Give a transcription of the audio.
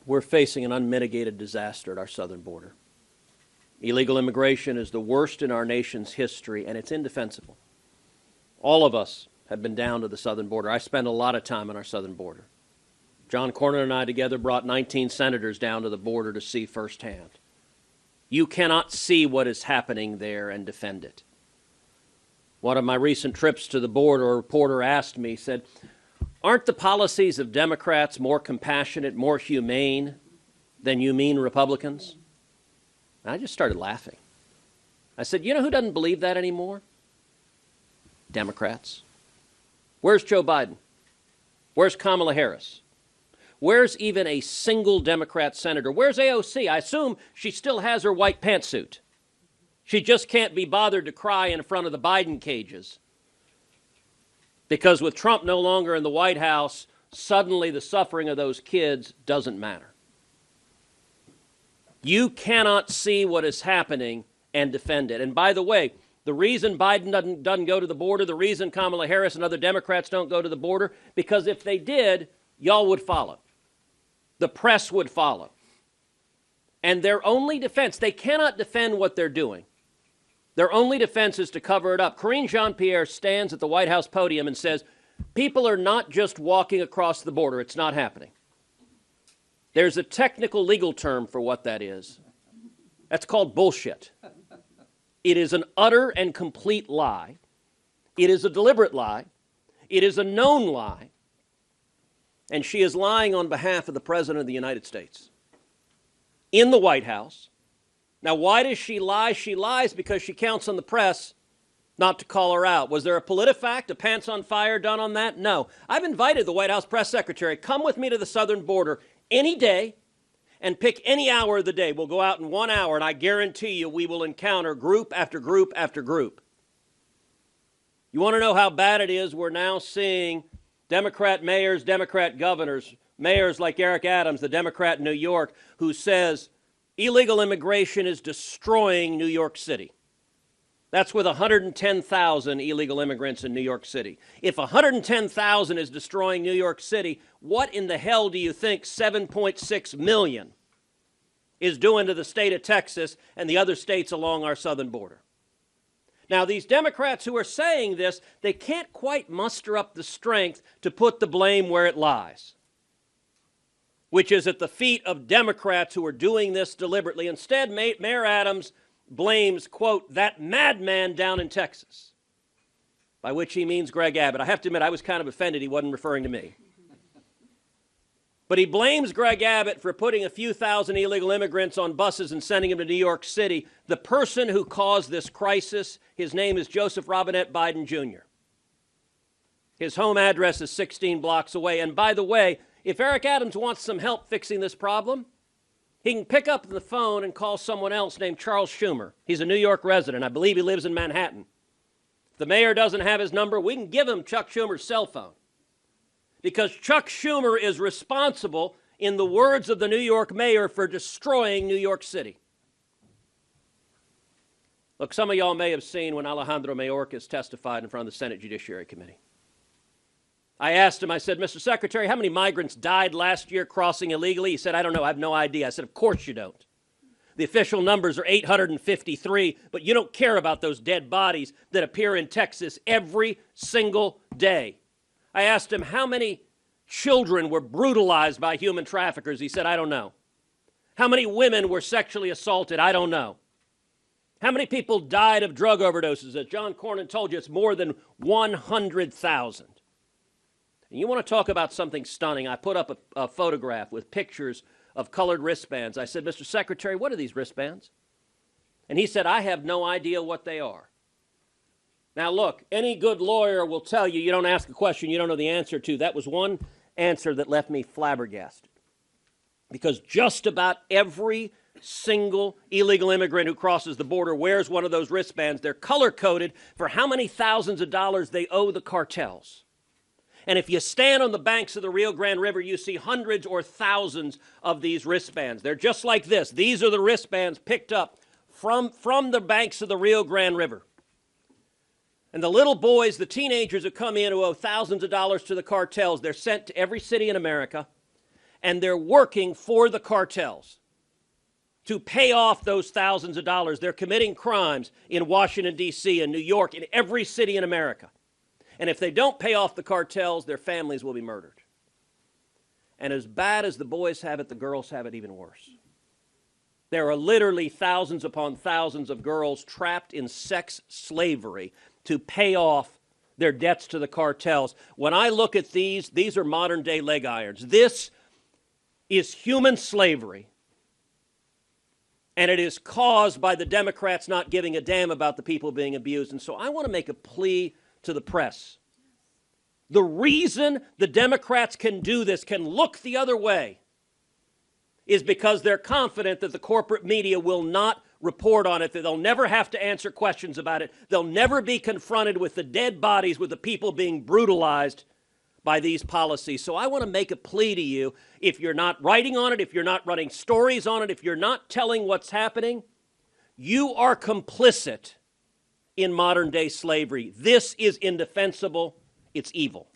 we're facing an unmitigated disaster at our southern border. Illegal immigration is the worst in our nation's history, and it's indefensible. All of us have been down to the southern border. I spend a lot of time on our southern border. John Cornyn and I together brought 19 senators down to the border to see firsthand. You cannot see what is happening there and defend it. One of my recent trips to the border, a reporter asked me, said, aren't the policies of Democrats more compassionate, more humane than you mean Republicans? And I just started laughing. I said, you know who doesn't believe that anymore? Democrats. Where's Joe Biden? Where's Kamala Harris? Where's even a single Democrat senator? Where's AOC? I assume she still has her white pantsuit. She just can't be bothered to cry in front of the Biden cages. Because with Trump no longer in the White House, suddenly the suffering of those kids doesn't matter. You cannot see what is happening and defend it. And by the way, the reason Biden doesn't go to the border, the reason Kamala Harris and other Democrats don't go to the border, because if they did, y'all would follow. The press would follow. And their only defense, they cannot defend what they're doing. Their only defense is to cover it up. Karine Jean-Pierre stands at the White House podium and says, people are not just walking across the border. It's not happening. There's a technical legal term for what that is. That's called bullshit. It is an utter and complete lie. It is a deliberate lie. It is a known lie. And she is lying on behalf of the President of the United States in the White House. Now, why does she lie? She lies because she counts on the press not to call her out. Was there a PolitiFact, a pants on fire done on that? No. I've invited the White House press secretary, come with me to the southern border any day and pick any hour of the day. We'll go out in 1 hour, and I guarantee you we will encounter group after group after group. You want to know how bad it is? We're now seeing Democrat mayors, Democrat governors, mayors like Eric Adams, the Democrat in New York, who says illegal immigration is destroying New York City. That's with 110,000 illegal immigrants in New York City. If 110,000 is destroying New York City, what in the hell do you think 7.6 million is doing to the state of Texas and the other states along our southern border? Now, these Democrats who are saying this, they can't quite muster up the strength to put the blame where it lies, which is at the feet of Democrats who are doing this deliberately. Instead, Mayor Adams blames, quote, that madman down in Texas, by which he means Greg Abbott. I have to admit, I was kind of offended he wasn't referring to me. But he blames Greg Abbott for putting a few thousand illegal immigrants on buses and sending them to New York City. The person who caused this crisis, his name is Joseph Robinette Biden Jr. His home address is 16 blocks away. And by the way, if Eric Adams wants some help fixing this problem, he can pick up the phone and call someone else named Charles Schumer. He's a New York resident. I believe he lives in Manhattan. If the mayor doesn't have his number, we can give him Chuck Schumer's cell phone. Because Chuck Schumer is responsible, in the words of the New York mayor, for destroying New York City. Look, some of y'all may have seen when Alejandro Mayorkas testified in front of the Senate Judiciary Committee. I asked him, I said, Mr. Secretary, how many migrants died last year crossing illegally? He said, I don't know, I have no idea. I said, of course you don't. The official numbers are 853, but you don't care about those dead bodies that appear in Texas every single day. I asked him how many children were brutalized by human traffickers. He said, I don't know. How many women were sexually assaulted? I don't know. How many people died of drug overdoses? As John Cornyn told you, it's more than 100,000. And you want to talk about something stunning? I put up a photograph with pictures of colored wristbands. I said, Mr. Secretary, what are these wristbands? And he said, I have no idea what they are. Now, look, any good lawyer will tell you, you don't ask a question you don't know the answer to. That was one answer that left me flabbergasted. Because just about every single illegal immigrant who crosses the border wears one of those wristbands. They're color-coded for how many thousands of dollars they owe the cartels. And if you stand on the banks of the Rio Grande River, you see hundreds or thousands of these wristbands. They're just like this. These are the wristbands picked up from the banks of the Rio Grande River. And the little boys, the teenagers who come in who owe thousands of dollars to the cartels, they're sent to every city in America. and they're working for the cartels to pay off those thousands of dollars. They're committing crimes in Washington, D.C., and New York, in every city in America. And if they don't pay off the cartels, their families will be murdered. And as bad as the boys have it, the girls have it even worse. There are literally thousands upon thousands of girls trapped in sex slavery to pay off their debts to the cartels. When I look at these are modern day leg irons. This is human slavery. And it is caused by the Democrats not giving a damn about the people being abused. And so I want to make a plea to the press. The reason the Democrats can do this, can look the other way, is because they're confident that the corporate media will not report on it, that they'll never have to answer questions about it. They'll never be confronted with the dead bodies, with the people being brutalized by these policies. So I want to make a plea to you. If you're not writing on it, if you're not running stories on it, if you're not telling what's happening, you are complicit in modern day slavery. This is indefensible. It's evil.